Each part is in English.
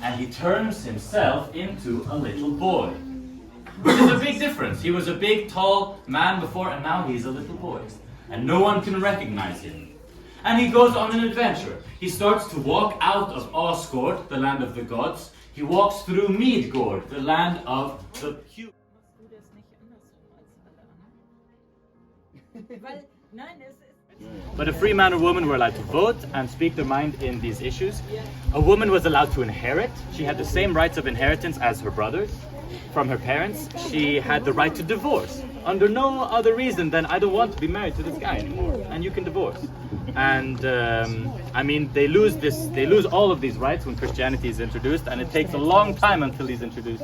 And he turns himself into a little boy. Which is a big difference. He was a big, tall man before, and now he's a little boy. And no one can recognize him. And he goes on an adventure. He starts to walk out of Asgård, the land of the gods. He walks through Midgård, the land of the humans. But a free man or woman were allowed to vote and speak their mind in these issues. A woman was allowed to inherit. She had the same rights of inheritance as her brothers from her parents. She had the right to divorce under no other reason than I don't want to be married to this guy anymore, and you can divorce. And I mean, they lose all of these rights when Christianity is introduced, and it takes a long time until he's introduced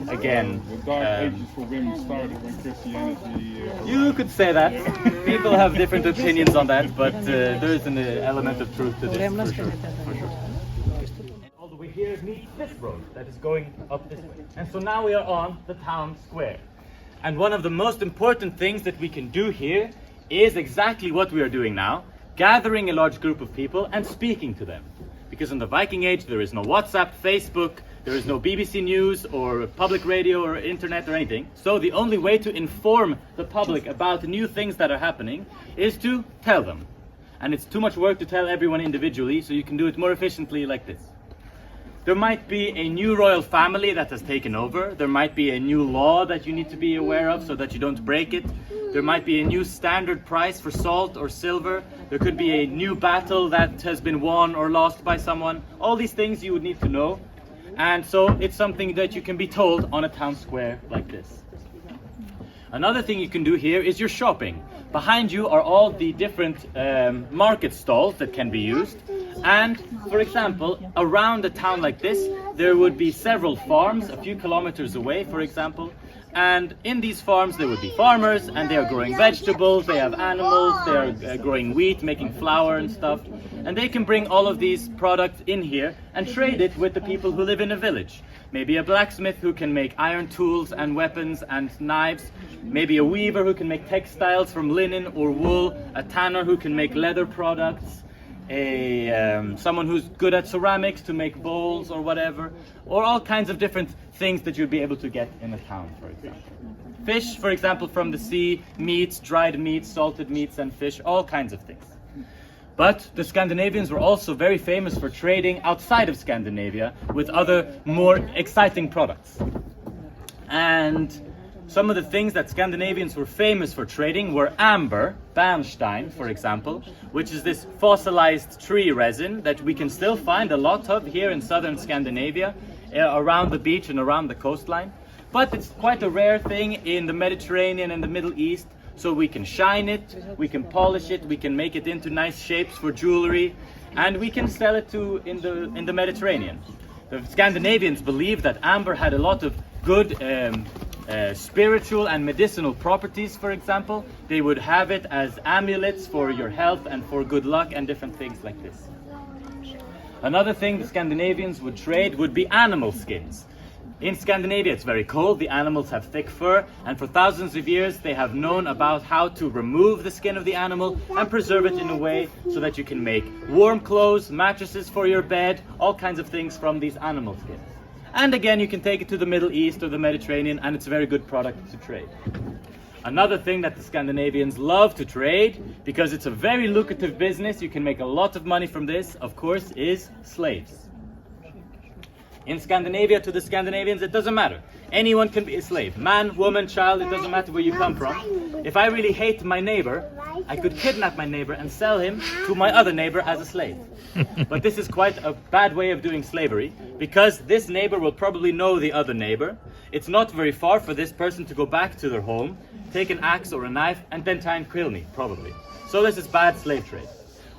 again. The dark ages for women started when Christianity you could say that. People have different opinions on that, but there is an element of truth to this, for sure. And all the way here meets this road that is going up this way. And so now we are on the town square. And one of the most important things that we can do here is exactly what we are doing now, gathering a large group of people and speaking to them. Because in the Viking Age there is no WhatsApp, Facebook, there is no BBC News or public radio or internet or anything. So the only way to inform the public about new things that are happening is to tell them. And it's too much work to tell everyone individually, so you can do it more efficiently like this. There might be a new royal family that has taken over. There might be a new law that you need to be aware of so that you don't break it. There might be a new standard price for salt or silver. There could be a new battle that has been won or lost by someone. All these things you would need to know. And so it's something that you can be told on a town square like this. Another thing you can do here is your shopping. Behind you are all the different market stalls that can be used. And, for example, around a town like this, there would be several farms, a few kilometers away, for example. And in these farms, there would be farmers, and they are growing vegetables, they have animals, they are growing wheat, making flour and stuff. And they can bring all of these products in here and trade it with the people who live in a village. Maybe a blacksmith who can make iron tools and weapons and knives. Maybe a weaver who can make textiles from linen or wool. A tanner who can make leather products. Someone who's good at ceramics to make bowls or whatever. Or all kinds of different things that you'd be able to get in a town, for example. Fish, for example, from the sea, meats, dried meats, salted meats and fish, all kinds of things. But the Scandinavians were also very famous for trading outside of Scandinavia with other more exciting products. And some of the things that Scandinavians were famous for trading were amber, bernstein, for example, which is this fossilized tree resin that we can still find a lot of here in southern Scandinavia, around the beach and around the coastline. But it's quite a rare thing in the Mediterranean and the Middle East. So we can shine it, we can polish it, we can make it into nice shapes for jewelry, and we can sell it in the Mediterranean. The Scandinavians believed that amber had a lot of good spiritual and medicinal properties, for example. They would have it as amulets for your health and for good luck and different things like this. Another thing the Scandinavians would trade would be animal skins. In Scandinavia it's very cold, the animals have thick fur, and for thousands of years they have known about how to remove the skin of the animal and preserve it in a way so that you can make warm clothes, mattresses for your bed, all kinds of things from these animal skins. And again, you can take it to the Middle East or the Mediterranean, and it's a very good product to trade. Another thing that the Scandinavians love to trade, because it's a very lucrative business, you can make a lot of money from this, of course, is slaves. In Scandinavia, to the Scandinavians, it doesn't matter. Anyone can be a slave. Man, woman, child, it doesn't matter where you come from. If I really hate my neighbor, I could kidnap my neighbor and sell him to my other neighbor as a slave. But this is quite a bad way of doing slavery, because this neighbor will probably know the other neighbor. It's not very far for this person to go back to their home, take an axe or a knife, and then try and kill me, probably. So this is bad slave trade.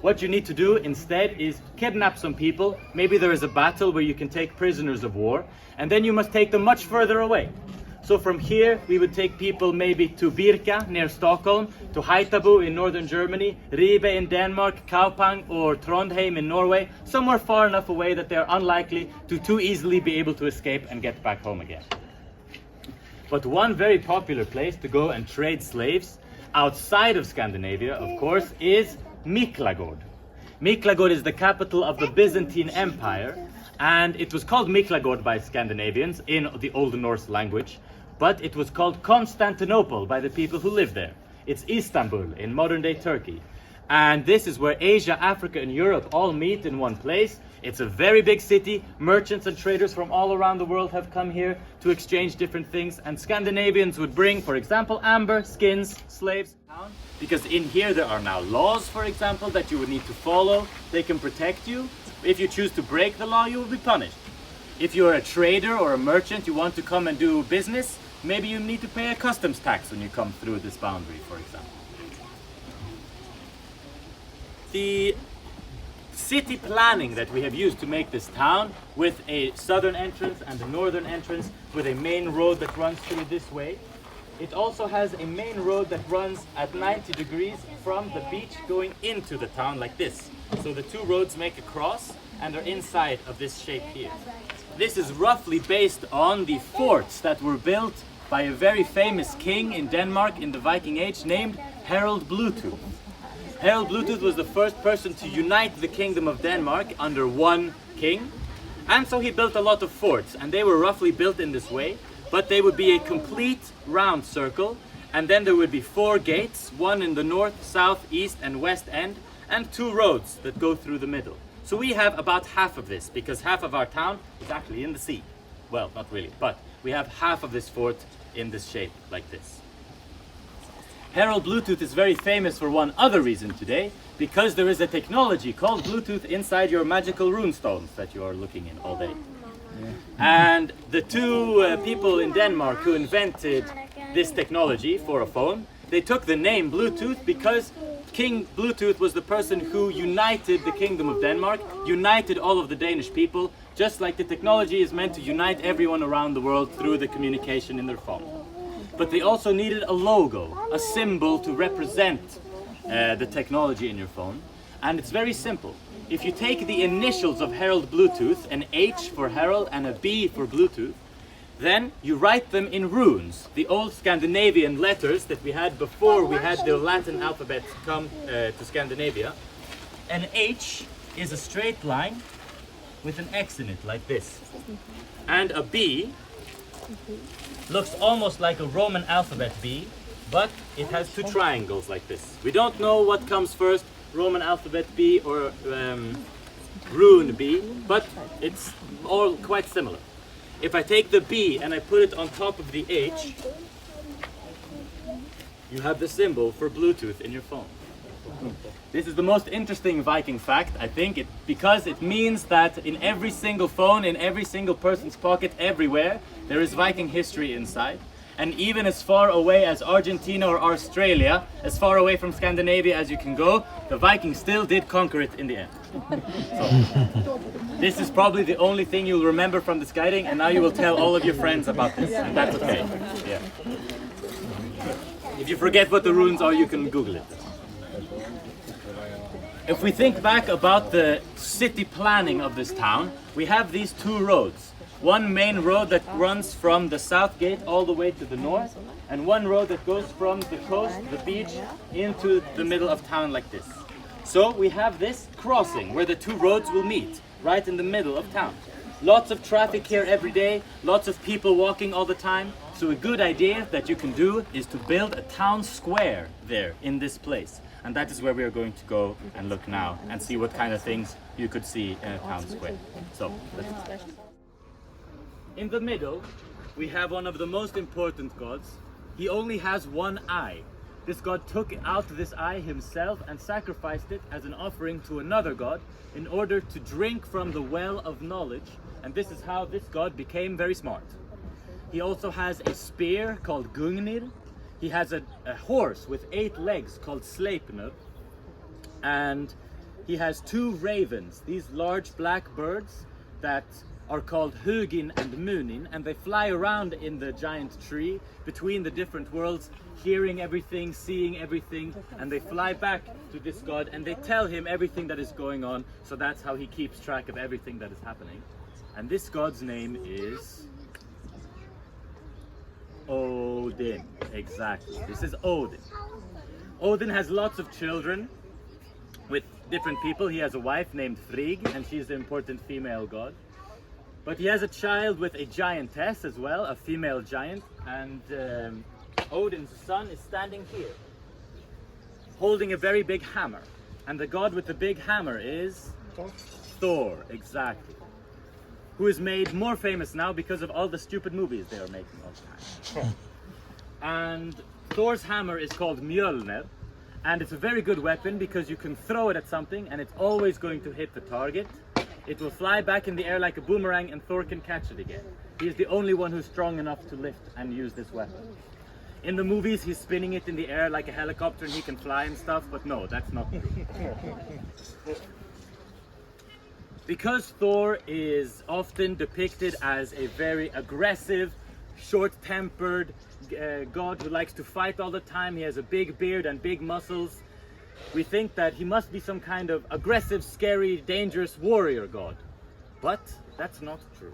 What you need to do instead is kidnap some people. Maybe there is a battle where you can take prisoners of war, and then you must take them much further away. So from here we would take people maybe to Birka near Stockholm, to Haithabu in northern Germany, Ribe in Denmark, Kaupang or Trondheim in Norway, somewhere far enough away that they are unlikely to too easily be able to escape and get back home again. But one very popular place to go and trade slaves outside of Scandinavia, of course, is Miklagård. Miklagård is the capital of the Byzantine Empire, and it was called Miklagård by Scandinavians in the Old Norse language, but it was called Constantinople by the people who live there. It's Istanbul in modern-day Turkey. And this is where Asia, Africa, and Europe all meet in one place. It's a very big city. Merchants and traders from all around the world have come here to exchange different things. And Scandinavians would bring, for example, amber, skins, slaves, because in here there are now laws, for example, that you would need to follow. They can protect you. If you choose to break the law, you will be punished. If you're a trader or a merchant, you want to come and do business, maybe you need to pay a customs tax when you come through this boundary, for example. The city planning that we have used to make this town, with a southern entrance and a northern entrance, with a main road that runs through this way. It also has a main road that runs at 90 degrees from the beach going into the town like this. So the two roads make a cross and are inside of this shape here. This is roughly based on the forts that were built by a very famous king in Denmark in the Viking Age named Harald Bluetooth. Harald Bluetooth was the first person to unite the kingdom of Denmark under one king, and so he built a lot of forts, and they were roughly built in this way, but they would be a complete round circle, and then there would be 4 gates, one in the north, south, east, and west end, and 2 roads that go through the middle. So we have about half of this, because half of our town is actually in the sea. Well, not really, but we have half of this fort in this shape, like this. Harald Bluetooth is very famous for one other reason today, because there is a technology called Bluetooth inside your magical runestones that you are looking in all day. And the two people in Denmark who invented this technology for a phone, they took the name Bluetooth because King Bluetooth was the person who united the kingdom of Denmark, united all of the Danish people, just like the technology is meant to unite everyone around the world through the communication in their phone. But they also needed a logo, a symbol to represent the technology in your phone. And it's very simple. If you take the initials of Harald Bluetooth, an H for Harald and a B for Bluetooth, then you write them in runes, the old Scandinavian letters that we had before we had the Latin alphabet come to Scandinavia. An H is a straight line with an X in it, like this. And a B looks almost like a Roman alphabet B, but it has 2 triangles like this. We don't know what comes first, Roman alphabet B or rune B, but it's all quite similar. If I take the B and I put it on top of the H, you have the symbol for Bluetooth in your phone. This is the most interesting Viking fact, I think, because it means that in every single phone, in every single person's pocket, everywhere, there is Viking history inside. And even as far away as Argentina or Australia, as far away from Scandinavia as you can go, the Vikings still did conquer it in the end. So, this is probably the only thing you'll remember from this guiding, and now you will tell all of your friends about this, and that's okay. Yeah. If you forget what the runes are, you can Google it. If we think back about the city planning of this town, we have these 2 roads. One main road that runs from the south gate all the way to the north, and one road that goes from the coast, the beach, into the middle of town like this. So we have this crossing where the 2 roads will meet, right in the middle of town. Lots of traffic here every day, lots of people walking all the time. So a good idea that you can do is to build a town square there in this place. And that is where we are going to go and look now and see what kind of things you could see in a town square. So, let's go. In the middle, we have one of the most important gods. He only has one eye. This god took out this eye himself and sacrificed it as an offering to another god in order to drink from the well of knowledge. And this is how this god became very smart. He also has a spear called Gungnir. He has a horse with 8 legs called Sleipnir. And he has 2 ravens, these large black birds that are called Hugin and Munin, and they fly around in the giant tree between the different worlds, hearing everything, seeing everything, and they fly back to this god and they tell him everything that is going on. So that's how he keeps track of everything that is happening. And this god's name is Odin. Exactly, this is Odin. Odin has lots of children with different people. He has a wife named Frigg, and she's the important female god. But he has a child with a giantess as well, a female giant, and Odin's son is standing here, holding a very big hammer. And the god with the big hammer is Thor, exactly. Who is made more famous now because of all the stupid movies they are making all the time. And Thor's hammer is called Mjolnir, and it's a very good weapon because you can throw it at something and it's always going to hit the target. It will fly back in the air like a boomerang and Thor can catch it again. He is the only one who's strong enough to lift and use this weapon. In the movies he's spinning it in the air like a helicopter and he can fly and stuff, but no, that's not true. Because Thor is often depicted as a very aggressive, short-tempered god who likes to fight all the time, he has a big beard and big muscles, we think that he must be some kind of aggressive, scary, dangerous warrior god. But that's not true.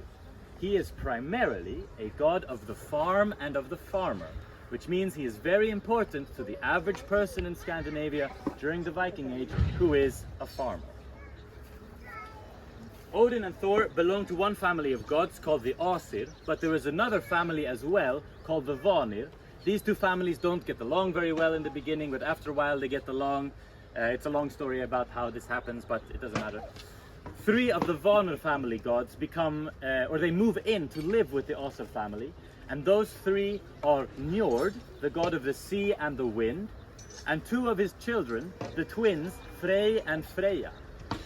He is primarily a god of the farm and of the farmer, which means he is very important to the average person in Scandinavia during the Viking Age who is a farmer. Odin and Thor belong to one family of gods called the Asir, but there is another family as well called the Vanir. These two families don't get along very well in the beginning, but after a while they get along. It's a long story about how this happens, but it doesn't matter. Three of the Vanir family gods become, or they move in to live with the Asir family, and those three are Njord, the god of the sea and the wind, and two of his children, the twins, Frey and Freya.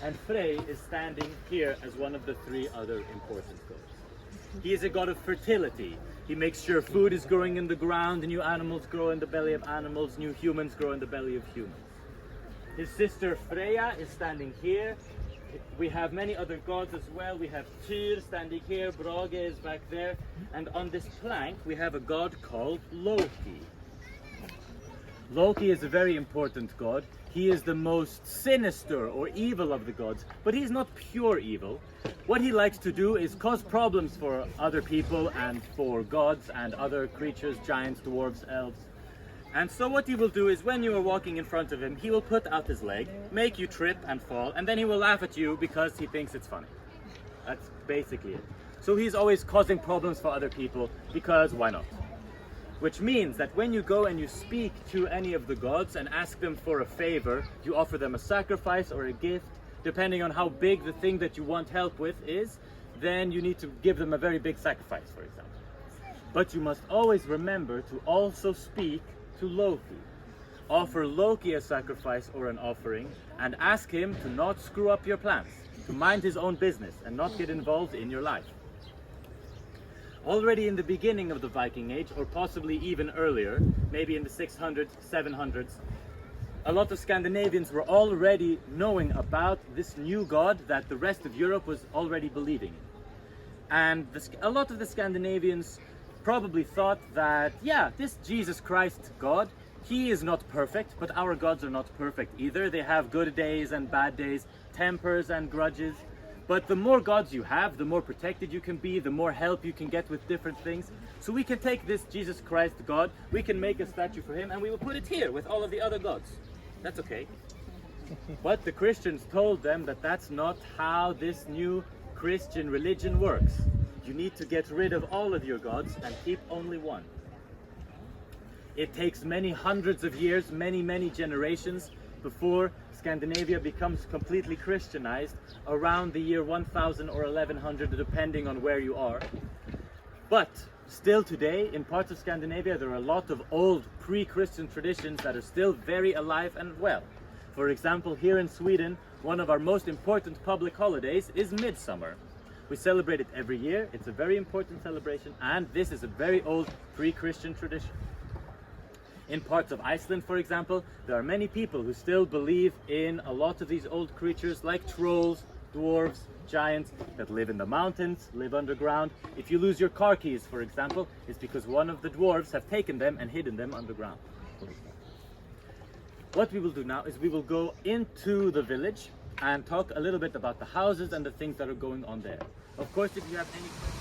And Frey is standing here as one of the three other important gods. He is a god of fertility. He makes sure food is growing in the ground, new animals grow in the belly of animals, new humans grow in the belly of humans. His sister Freya is standing here. We have many other gods as well. We have Tyr standing here, Brage is back there, and on this plank we have a god called Loki. Loki is a very important god. He is the most sinister or evil of the gods, but he's not pure evil. What he likes to do is cause problems for other people and for gods and other creatures, giants, dwarves, elves. And so what he will do is when you are walking in front of him, he will put out his leg, make you trip and fall, and then he will laugh at you because he thinks it's funny. That's basically it. So he's always causing problems for other people because why not? Which means that when you go and you speak to any of the gods and ask them for a favor, you offer them a sacrifice or a gift, depending on how big the thing that you want help with is, then you need to give them a very big sacrifice, for example. But you must always remember to also speak to Loki. Offer Loki a sacrifice or an offering and ask him to not screw up your plans, to mind his own business and not get involved in your life. Already in the beginning of the Viking Age, or possibly even earlier, maybe in the 600s, 700s, a lot of Scandinavians were already knowing about this new god that the rest of Europe was already believing in. And a lot of the Scandinavians probably thought that, yeah, this Jesus Christ God, he is not perfect, but our gods are not perfect either. They have good days and bad days, tempers and grudges. But the more gods you have, the more protected you can be, the more help you can get with different things. So we can take this Jesus Christ God, we can make a statue for him, and we will put it here with all of the other gods. That's okay. But the Christians told them that that's not how this new Christian religion works. You need to get rid of all of your gods and keep only one. It takes many hundreds of years, many generations before Scandinavia becomes completely Christianized around the year 1000 or 1100, depending on where you are. But still today, in parts of Scandinavia, there are a lot of old pre-Christian traditions that are still very alive and well. For example, here in Sweden, one of our most important public holidays is Midsummer. We celebrate it every year. It's a very important celebration, and this is a very old pre-Christian tradition. In parts of Iceland, for example, there are many people who still believe in a lot of these old creatures like trolls, dwarves, giants that live in the mountains, live underground. If you lose your car keys, for example, it's because one of the dwarves have taken them and hidden them underground. What we will do now is we will go into the village and talk a little bit about the houses and the things that are going on there. Of course, if you have any questions,